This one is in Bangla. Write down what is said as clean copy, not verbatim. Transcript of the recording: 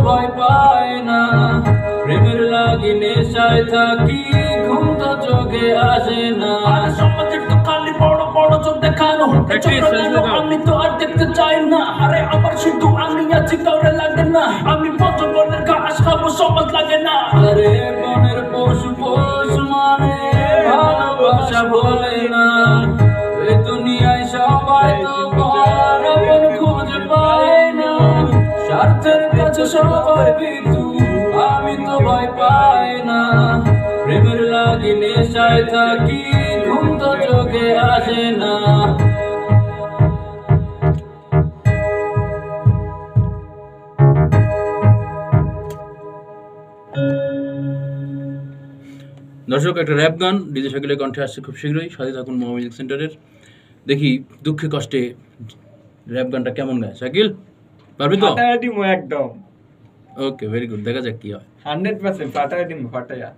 ভয় পাই না, প্রেমের লাগি নেশায় থাকি, ঘুম তো চোখে আসে না। সমাজের তো খালি বড় বড় চোখ দেখানো, আমি তো আর দেখতে চাই না। আরে আমার শুধু আমি আছি, কাউরে লাগে না। আমি পঞ্চবনের ঘাস খাবো, সমাজ লাগে না। আরে বনের পশু পোষ মানে ভালোবাসা বলে না। এই দুনিয়ায় সবাই তো পর, আপন খুঁজে পায় না। স্বার্থের কাছে সবাই ভীতু, আমি তো ভয় পাই না। প্রেমের লাগি নেশায় থাকি, ঘুম তো চোখে আসে না। দর্শক, একটা র্যাপ গান ডিজে শাকিলের কণ্ঠে আসছে খুব শীঘ্রই। সাথে থাকুন মহা মিউজিক সেন্টারের। দেখি দুঃখে কষ্টে র্যাপ গানটা কেমন গায়। শাকিল, পারবি তো? ফাটায় দিমু একদম। ওকে, ভেরি গুড। দেখা যাক কি হয়। 100% ফাটায় দিমু, ফাটায়া।